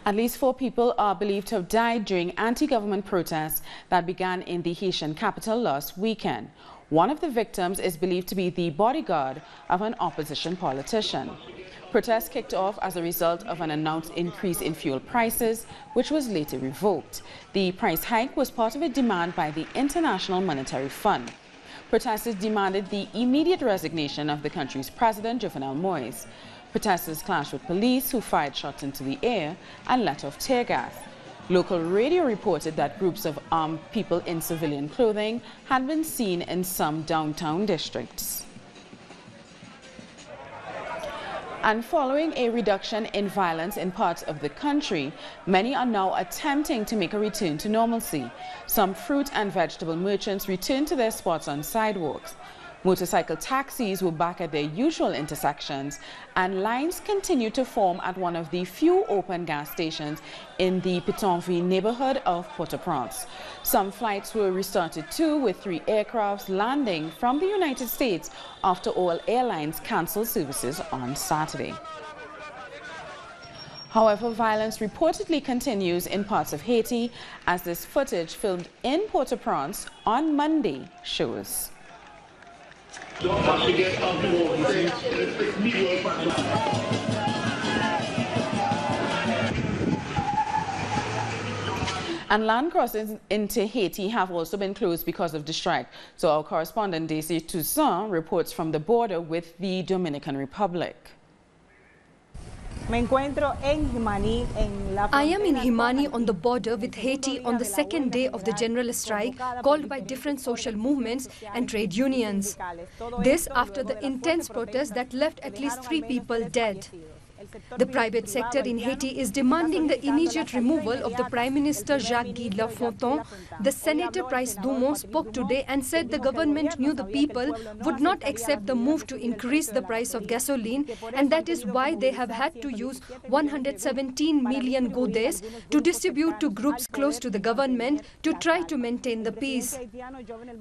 At least 4 people are believed to have died during anti-government protests that began in the Haitian capital last weekend. One of the victims is believed to be the bodyguard of an opposition politician. Protests kicked off as a result of an announced increase in fuel prices, which was later revoked. The price hike was part of a demand by the International Monetary Fund. Protesters demanded the immediate resignation of the country's president, Jovenel Moise. Protesters clashed with police, who fired shots into the air and let off tear gas. Local radio reported that groups of armed people in civilian clothing had been seen in some downtown districts. And following a reduction in violence in parts of the country, many are now attempting to make a return to normalcy. Some fruit and vegetable merchants returned to their spots on sidewalks. Motorcycle taxis were back at their usual intersections, and lines continue to form at one of the few open gas stations in the Pétionville neighborhood of Port-au-Prince. Some flights were restarted too, with 3 aircrafts landing from the United States after all airlines canceled services on Saturday. However, violence reportedly continues in parts of Haiti, as this footage filmed in Port-au-Prince on Monday shows. And land crossings into Haiti have also been closed because of the strike. So our correspondent Daisy Toussaint reports from the border with the Dominican Republic. I am in Himani on the border with Haiti on the second day of the general strike called by different social movements and trade unions. This after the intense protest that left at least 3 people dead. The private sector in Haiti is demanding the immediate removal of the Prime Minister Jacques-Guy Lafontaine. The Senator Price Dumont spoke today and said the government knew the people would not accept the move to increase the price of gasoline, and that is why they have had to use 117 million gourdes to distribute to groups close to the government to try to maintain the peace.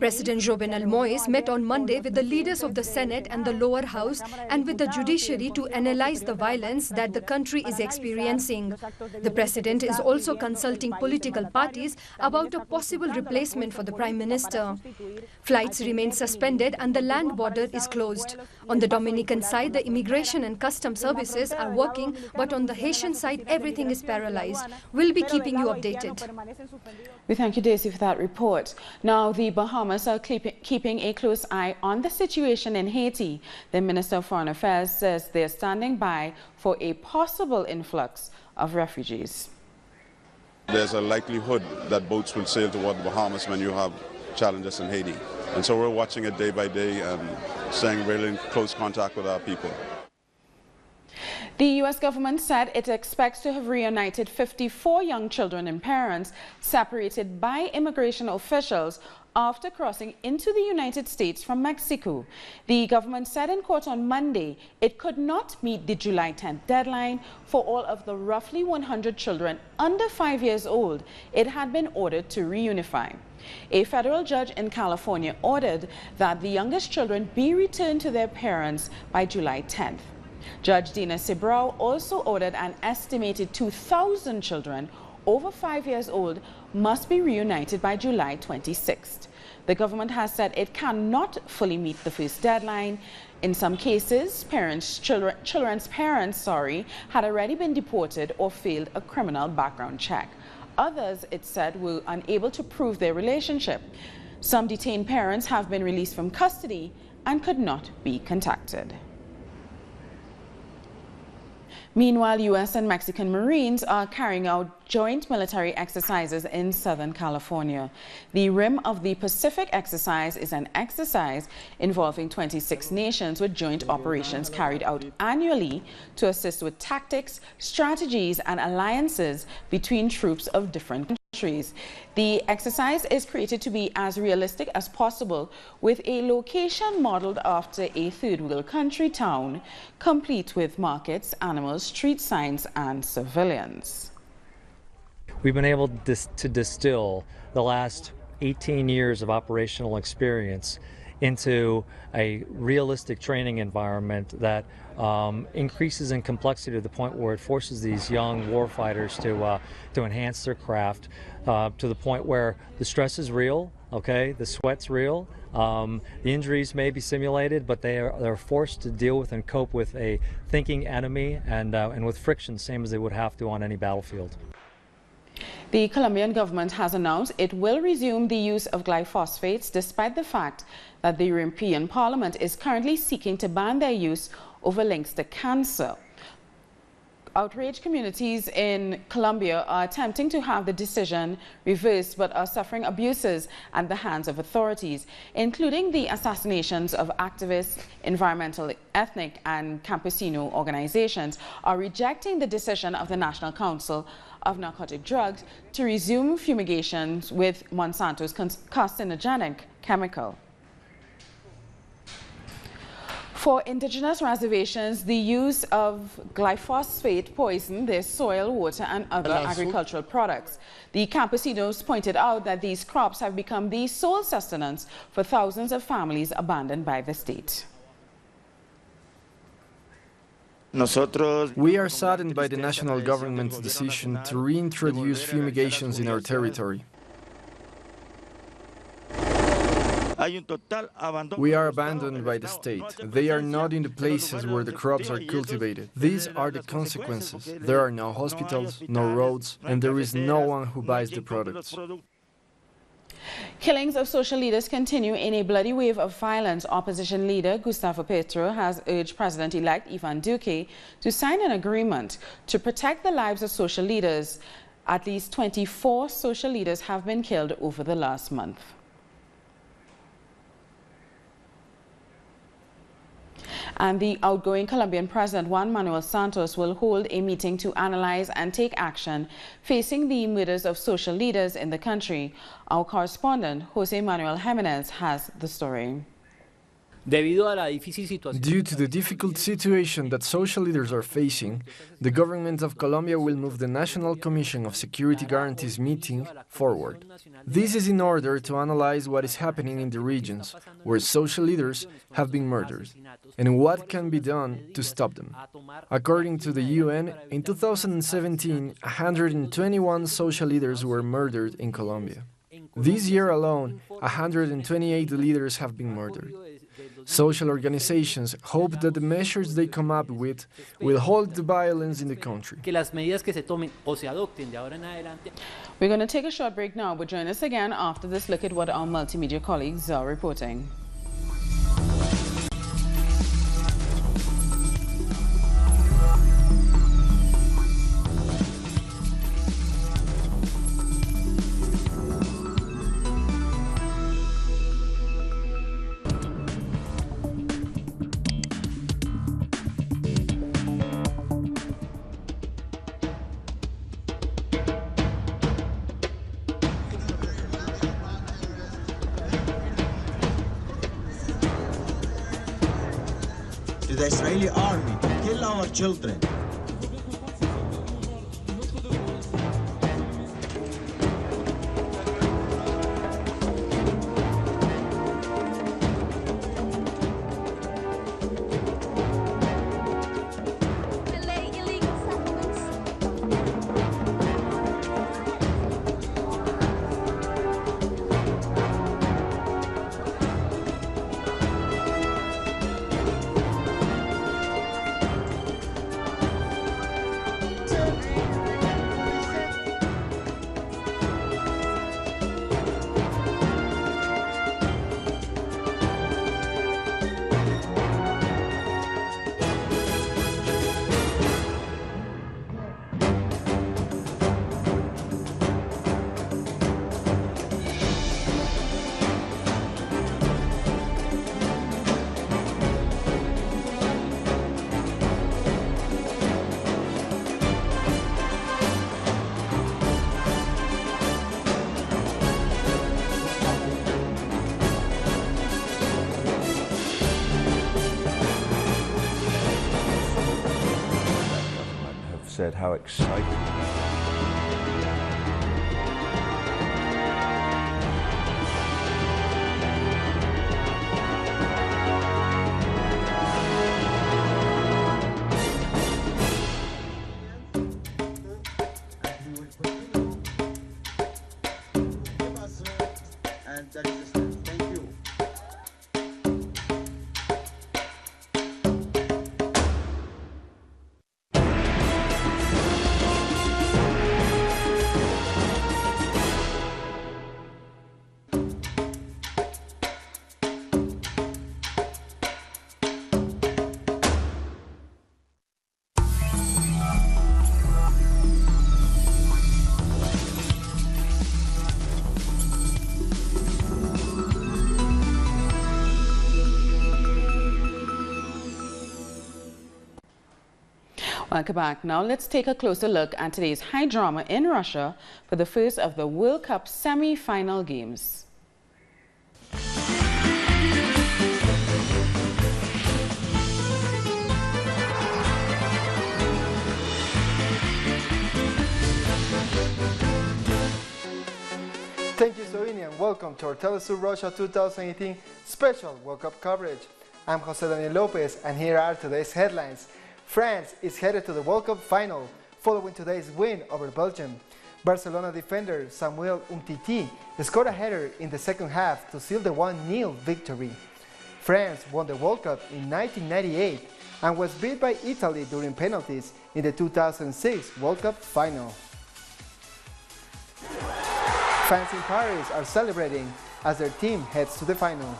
President Jovenel Moise met on Monday with the leaders of the Senate and the lower house and with the judiciary to analyze the violence that the country is experiencing. The president is also consulting political parties about a possible replacement for the prime minister. Flights remain suspended and the land border is closed. On the Dominican side, the immigration and customs services are working, but on the Haitian side, everything is paralyzed. We'll be keeping you updated. We thank you, Daisy, for that report. Now, the Bahamas are keeping a close eye on the situation in Haiti. The Minister of Foreign Affairs says they're standing by for a possible influx of refugees. There's a likelihood that boats will sail toward the Bahamas when you have challenges in Haiti. And so we're watching it day by day and staying really in close contact with our people. The U.S. government said it expects to have reunited 54 young children and parents separated by immigration officials after crossing into the United States from Mexico. The government said in court on Monday it could not meet the July 10th deadline for all of the roughly 100 children under 5 years old it had been ordered to reunify. A federal judge in California ordered that the youngest children be returned to their parents by July 10th. Judge Dina Sibrau also ordered an estimated 2,000 children over 5 years old must be reunited by July 26th. The government has said it cannot fully meet the first deadline. In some cases, children's parents had already been deported or failed a criminal background check. Others, it said, were unable to prove their relationship. Some detained parents have been released from custody and could not be contacted. Meanwhile, U.S. and Mexican Marines are carrying out joint military exercises in Southern California. The Rim of the Pacific exercise is an exercise involving 26 nations with joint operations carried out annually to assist with tactics, strategies, and alliances between troops of different countries. The exercise is created to be as realistic as possible, with a location modeled after a third world country town, complete with markets, animals, street signs, and civilians. We've been able to distill the last 18 years of operational experience into a realistic training environment that increases in complexity to the point where it forces these young warfighters to enhance their craft to the point where the stress is real, okay, the sweat's real, the injuries may be simulated, but they're forced to deal with and cope with a thinking enemy and with friction, same as they would have to on any battlefield. The Colombian government has announced it will resume the use of glyphosates despite the fact that the European Parliament is currently seeking to ban their use over links to cancer. Outraged communities in Colombia are attempting to have the decision reversed but are suffering abuses at the hands of authorities, including the assassinations of activists, environmental, ethnic and campesino organizations, are rejecting the decision of the National Council of Narcotic Drugs to resume fumigations with Monsanto's carcinogenic chemical. For indigenous reservations, the use of glyphosate poisoned their soil, water and other agricultural products. The campesinos pointed out that these crops have become the sole sustenance for thousands of families abandoned by the state. We are saddened by the national government's decision to reintroduce fumigations in our territory. We are abandoned by the state. They are not in the places where the crops are cultivated. These are the consequences. There are no hospitals, no roads, and there is no one who buys the products. Killings of social leaders continue in a bloody wave of violence. Opposition leader Gustavo Petro has urged President-elect Ivan Duque to sign an agreement to protect the lives of social leaders. At least 24 social leaders have been killed over the last month. And the outgoing Colombian President Juan Manuel Santos will hold a meeting to analyze and take action facing the murders of social leaders in the country. Our correspondent, Jose Manuel Jimenez, has the story. Due to the difficult situation that social leaders are facing, the government of Colombia will move the National Commission of Security Guarantees meeting forward. This is in order to analyze what is happening in the regions where social leaders have been murdered and what can be done to stop them. According to the UN, in 2017, 121 social leaders were murdered in Colombia. This year alone, 128 leaders have been murdered. Social organizations hope that the measures they come up with will halt the violence in the country. We're going to take a short break now, but join us again after this look at what our multimedia colleagues are reporting. The Israeli army to kill our children. Said how exciting. Welcome back. Now let's take a closer look at today's high drama in Russia for the first of the World Cup semi-final games. Thank you, Soini, and welcome to our Telesur Russia 2018 special World Cup coverage. I'm Jose Daniel Lopez, and here are today's headlines. France is headed to the World Cup final following today's win over Belgium. Barcelona defender Samuel Umtiti scored a header in the second half to seal the 1-0 victory. France won the World Cup in 1998 and was beat by Italy during penalties in the 2006 World Cup final. Fans in Paris are celebrating as their team heads to the final.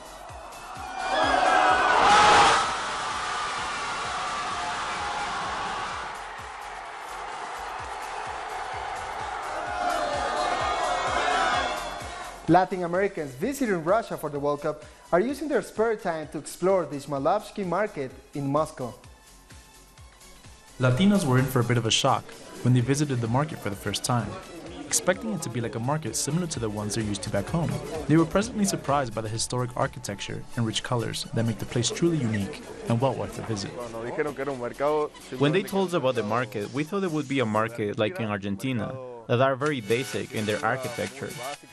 Latin Americans visiting Russia for the World Cup are using their spare time to explore the Smolovsky market in Moscow. Latinos were in for a bit of a shock when they visited the market for the first time. Expecting it to be like a market similar to the ones they're used to back home. They were pleasantly surprised by the historic architecture and rich colors that make the place truly unique and well worth a visit. When they told us about the market, we thought it would be a market like in Argentina, that are very basic in their architecture.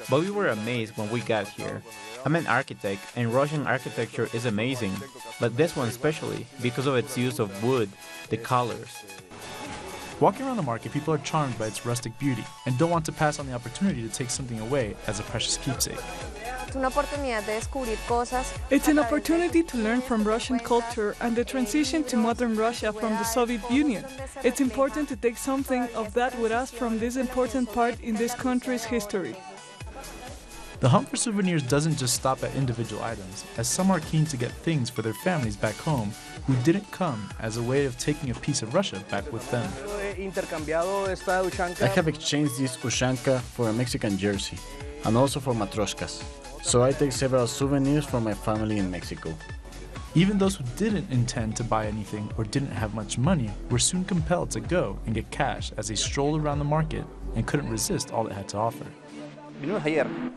But we were amazed when we got here. I'm an architect, and Russian architecture is amazing, but this one especially, because of its use of wood, the colors. Walking around the market, people are charmed by its rustic beauty and don't want to pass on the opportunity to take something away as a precious keepsake. It's an opportunity to learn from Russian culture and the transition to modern Russia from the Soviet Union. It's important to take something of that with us from this important part in this country's history. The hunt for souvenirs doesn't just stop at individual items, as some are keen to get things for their families back home who didn't come as a way of taking a piece of Russia back with them. I have exchanged this ushanka for a Mexican jersey and also for matryoshkas. So I take several souvenirs for my family in Mexico. Even those who didn't intend to buy anything or didn't have much money were soon compelled to go and get cash as they strolled around the market and couldn't resist all it had to offer.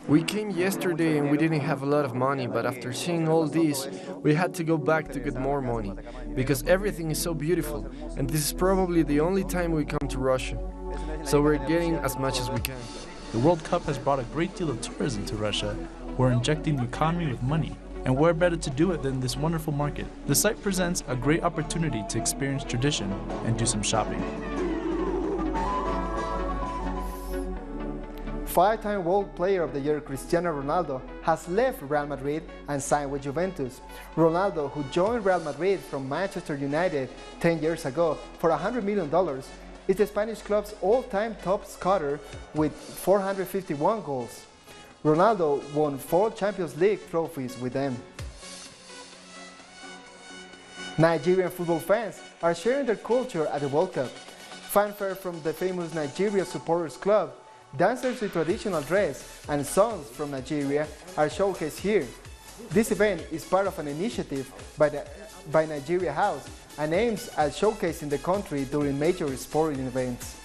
We came yesterday and we didn't have a lot of money, but after seeing all this, we had to go back to get more money, because everything is so beautiful, and this is probably the only time we come to Russia. So we're getting as much as we can. The World Cup has brought a great deal of tourism to Russia. We're injecting the economy with money, and where better to do it than this wonderful market? The site presents a great opportunity to experience tradition and do some shopping. Five-time World Player of the Year Cristiano Ronaldo has left Real Madrid and signed with Juventus. Ronaldo, who joined Real Madrid from Manchester United 10 years ago for $100 million, is the Spanish club's all-time top scorer with 451 goals. Ronaldo won 4 Champions League trophies with them. Nigerian football fans are sharing their culture at the World Cup. Fanfare from the famous Nigeria Supporters Club, dancers with traditional dress, and songs from Nigeria are showcased here. This event is part of an initiative by Nigeria House and aims at showcasing the country during major sporting events.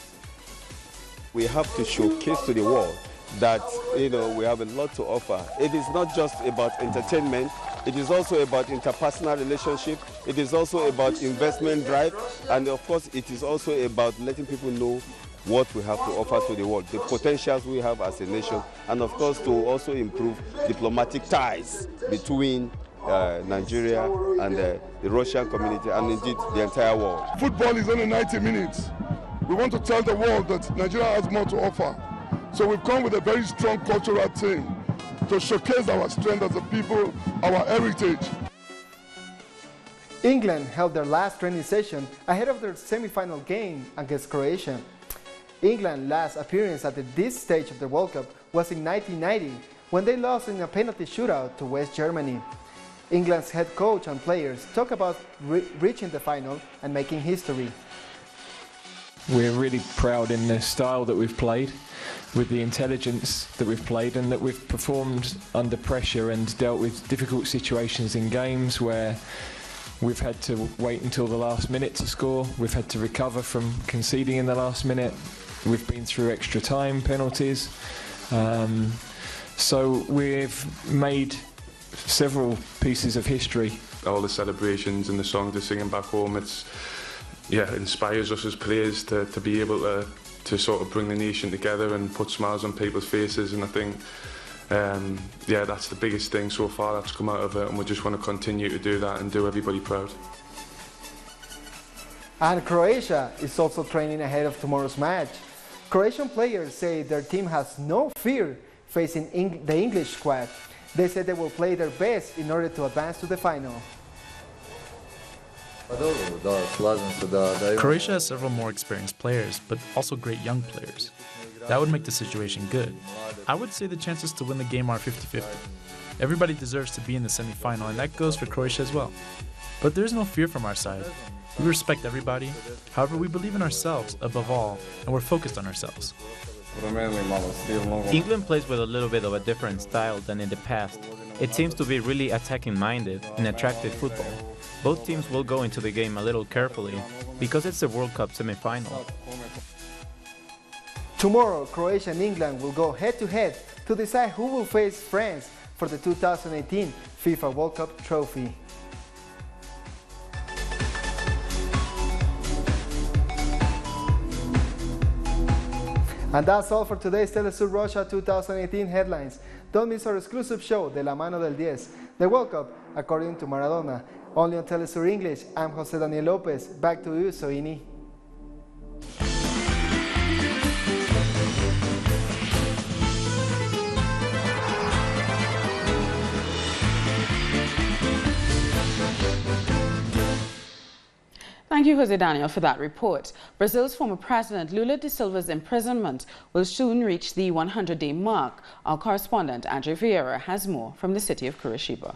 We have to showcase to the world that we have a lot to offer. It is not just about entertainment, it is also about interpersonal relationship, it is also about investment drive, and of course it is also about letting people know what we have to offer to the world, the potentials we have as a nation, and of course to also improve diplomatic ties between Nigeria and the Russian community and indeed the entire world. Football is only 90 minutes. We want to tell the world that Nigeria has more to offer. So we've come with a very strong cultural team to showcase our strength as a people, our heritage. England held their last training session ahead of their semi-final game against Croatia. England's last appearance at this stage of the World Cup was in 1990, when they lost in a penalty shootout to West Germany. England's head coach and players talk about reaching the final and making history. We're really proud in the style that we've played, with the intelligence that we've played, and that we've performed under pressure and dealt with difficult situations in games where We've had to wait until the last minute to score. We've had to recover from conceding in the last minute. We've been through extra time penalties. So we've made several pieces of history. All the celebrations and the songs they're singing back home, it inspires us as players to be able to sort of bring the nation together and put smiles on people's faces, and I think that's the biggest thing so far that's come out of it, and we just want to continue to do that and do everybody proud. And Croatia is also training ahead of tomorrow's match. Croatian players say their team has no fear facing the English squad. They said they will play their best in order to advance to the final. Croatia has several more experienced players, but also great young players. That would make the situation good. I would say the chances to win the game are 50-50. Everybody deserves to be in the semi-final, and that goes for Croatia as well. But there's no fear from our side. We respect everybody. However, we believe in ourselves above all, and we're focused on ourselves. England plays with a little bit of a different style than in the past. It seems to be really attacking-minded and attractive football. Both teams will go into the game a little carefully because it's the World Cup semi-final. Tomorrow, Croatia and England will go head-to-head to decide who will face France for the 2018 FIFA World Cup trophy. And that's all for today's Telesur Russia 2018 headlines. Don't miss our exclusive show, De la Mano del 10, the World Cup according to Maradona. Only on Telesur English, I'm Jose Daniel Lopez. Back to you, Soini. Thank you, Jose Daniel, for that report. Brazil's former president Lula da Silva's imprisonment will soon reach the 100-day mark. Our correspondent, Andre Vieira, has more from the city of Curitiba.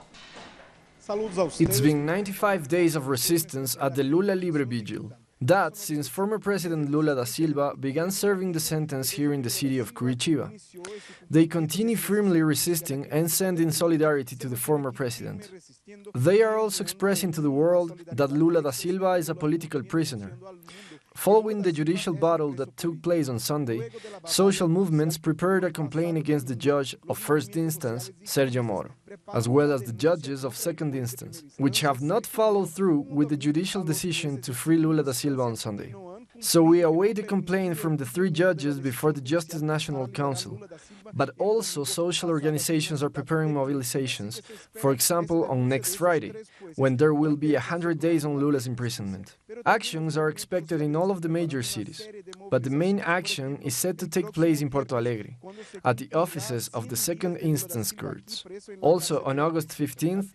It's been 95 days of resistance at the Lula Libre Vigil. That since former President Lula da Silva began serving the sentence here in the city of Curitiba. They continue firmly resisting and sending solidarity to the former president. They are also expressing to the world that Lula da Silva is a political prisoner. Following the judicial battle that took place on Sunday, social movements prepared a complaint against the judge of first instance, Sergio Moro, as well as the judges of second instance, which have not followed through with the judicial decision to free Lula da Silva on Sunday. So we await a complaint from the three judges before the Justice National Council. But also social organizations are preparing mobilizations, for example on next Friday, when there will be 100 days on Lula's imprisonment. Actions are expected in all of the major cities, but the main action is set to take place in Porto Alegre, at the offices of the second instance courts. Also on August 15th,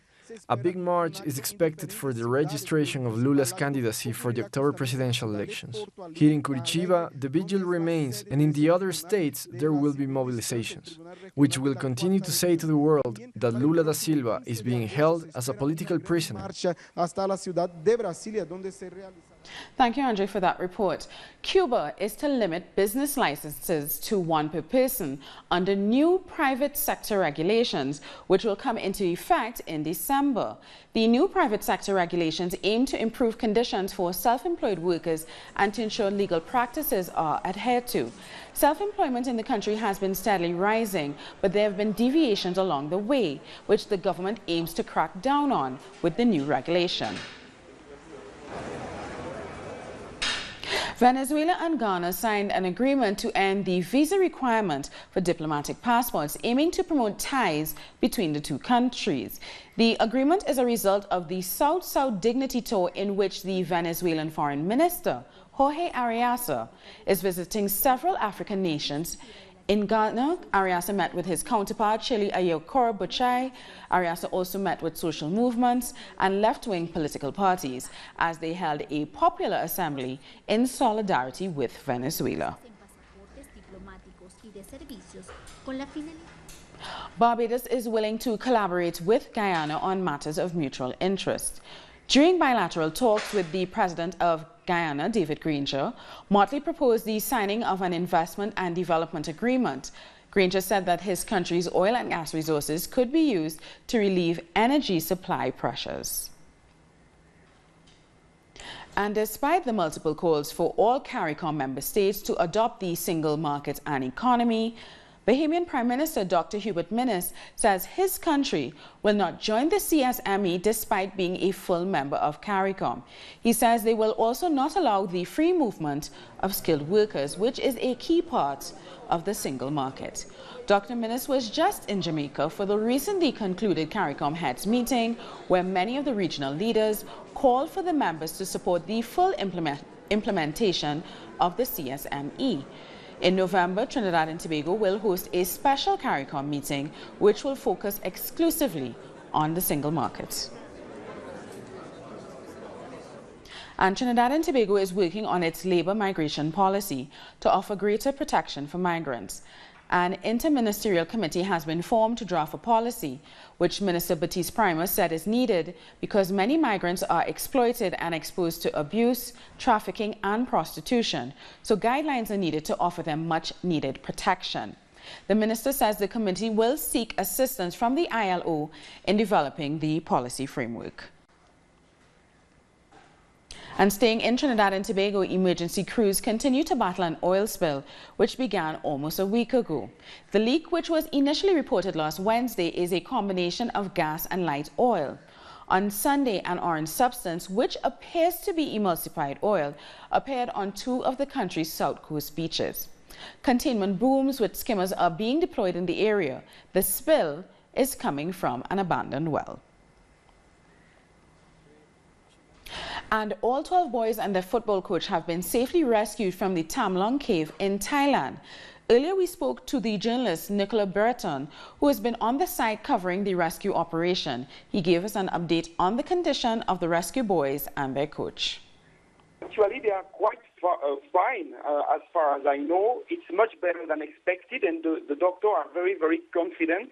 a big march is expected for the registration of Lula's candidacy for the October presidential elections. Here in Curitiba, the vigil remains, and in the other states there will be mobilizations, which will continue to say to the world that Lula da Silva is being held as a political prisoner. Thank you, Andre, for that report. Cuba is to limit business licenses to one per person under new private sector regulations, which will come into effect in December. The new private sector regulations aim to improve conditions for self-employed workers and to ensure legal practices are adhered to. Self-employment in the country has been steadily rising, but there have been deviations along the way, which the government aims to crack down on with the new regulation. Venezuela and Ghana signed an agreement to end the visa requirement for diplomatic passports, aiming to promote ties between the two countries. The agreement is a result of the South-South Dignity Tour, in which the Venezuelan Foreign Minister, Jorge Arias, is visiting several African nations. In Ghana, Arias met with his counterpart, Chile Ayokor Buchai. Arias also met with social movements and left-wing political parties as they held a popular assembly in solidarity with Venezuela. Barbados is willing to collaborate with Guyana on matters of mutual interest. During bilateral talks with the president of Guyana, David Granger, Motley proposed the signing of an investment and development agreement. Granger said that his country's oil and gas resources could be used to relieve energy supply pressures. And despite the multiple calls for all CARICOM member states to adopt the single market and economy, Bahamian Prime Minister Dr. Hubert Minnis says his country will not join the CSME despite being a full member of CARICOM. He says they will also not allow the free movement of skilled workers, which is a key part of the single market. Dr. Minnis was just in Jamaica for the recently concluded CARICOM heads meeting, where many of the regional leaders called for the members to support the full implementation of the CSME. In November, Trinidad and Tobago will host a special CARICOM meeting, which will focus exclusively on the single market. And Trinidad and Tobago is working on its labor migration policy to offer greater protection for migrants. An interministerial committee has been formed to draft a policy, which Minister Baptiste Primer said is needed because many migrants are exploited and exposed to abuse, trafficking, and prostitution. So guidelines are needed to offer them much-needed protection. The minister says the committee will seek assistance from the ILO in developing the policy framework. And staying in Trinidad and Tobago, emergency crews continue to battle an oil spill, which began almost a week ago. The leak, which was initially reported last Wednesday, is a combination of gas and light oil. On Sunday, an orange substance, which appears to be emulsified oil, appeared on 2 of the country's south coast beaches. Containment booms with skimmers are being deployed in the area. The spill is coming from an abandoned well. And all 12 boys and their football coach have been safely rescued from the Tam Long cave in Thailand. Earlier, we spoke to the journalist Nicola Breton, who has been on the site covering the rescue operation. He gave us an update on the condition of the rescue boys and their coach. Actually, they are quite fine, as far as I know. It's much better than expected, and the doctors are very, very confident.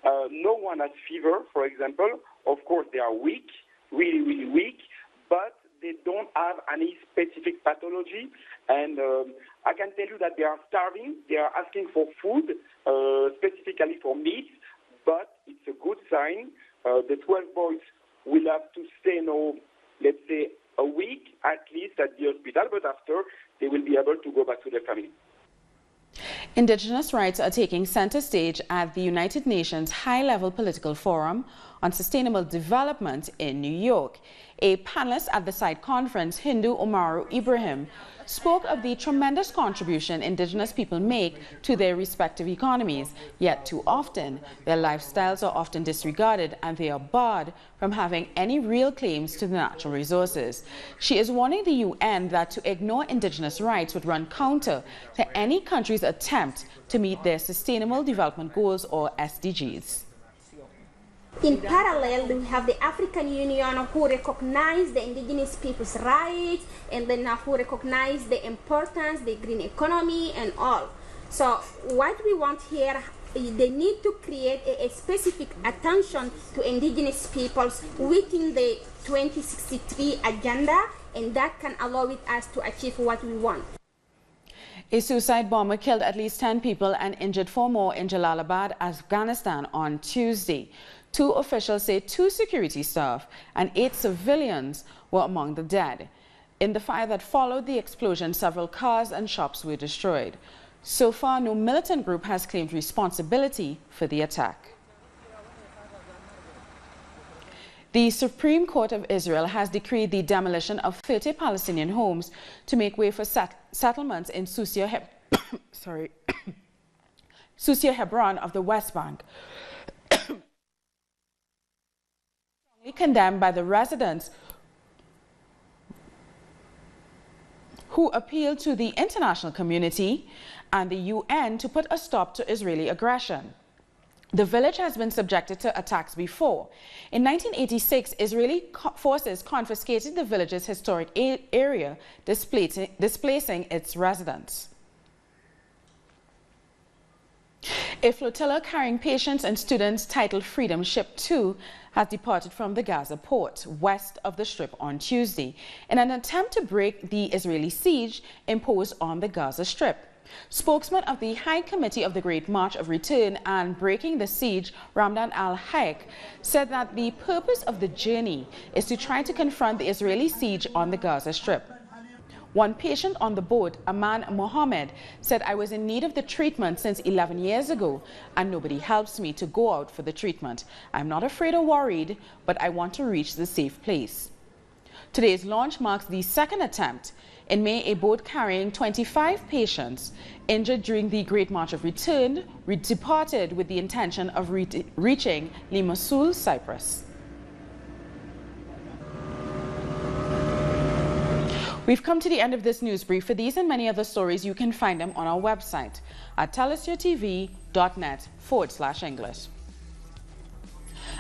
No one has fever, for example. Of course, they are weak, really, really weak, but they don't have any specific pathology, and I can tell you that they are starving. They are asking for food, specifically for meat, but it's a good sign. The 12 boys will have to stay now, let's say, a week at least at the hospital, but after they will be able to go back to their family. Indigenous rights are taking center stage at the United Nations High-Level Political Forum on Sustainable Development in New York. A panelist at the site conference, Hindu Umaru Ibrahim, spoke of the tremendous contribution Indigenous people make to their respective economies, yet too often their lifestyles are often disregarded and they are barred from having any real claims to the natural resources. She is warning the UN that to ignore Indigenous rights would run counter to any country's attempt to meet their Sustainable Development Goals or SDGs. In parallel, we have the African Union who recognize the indigenous people's rights and then who recognize the importance, the green economy and all. So what we want here, they need to create a specific attention to indigenous peoples within the 2063 agenda, and that can allow us to achieve what we want. A suicide bomber killed at least 10 people and injured 4 more in Jalalabad, Afghanistan on Tuesday. 2 officials say 2 security staff and 8 civilians were among the dead. In the fire that followed the explosion, several cars and shops were destroyed. So far, no militant group has claimed responsibility for the attack. The Supreme Court of Israel has decreed the demolition of 30 Palestinian homes to make way for settlements in Susia Hebron of the West Bank. Condemned by the residents who appealed to the international community and the UN to put a stop to Israeli aggression. The village has been subjected to attacks before. In 1986, Israeli forces confiscated the village's historic area, displacing its residents. A flotilla carrying patients and students titled Freedom Ship 2 has departed from the Gaza port west of the Strip on Tuesday in an attempt to break the Israeli siege imposed on the Gaza Strip. Spokesman of the High Committee of the Great March of Return and Breaking the Siege, Ramdan al-Hayek, said that the purpose of the journey is to try to confront the Israeli siege on the Gaza Strip. One patient on the boat, Aman Mohammed, said, "I was in need of the treatment since 11 years ago, and nobody helps me to go out for the treatment. I'm not afraid or worried, but I want to reach the safe place." Today's launch marks the second attempt. In May, a boat carrying 25 patients injured during the Great March of Return departed with the intention of reaching Limassol, Cyprus. We've come to the end of this news brief. For these and many other stories, you can find them on our website at telesyourtv.net/English.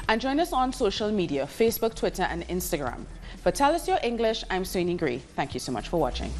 And join us on social media, Facebook, Twitter, and Instagram. For Tell Us Your English, I'm Soini Gray. Thank you so much for watching.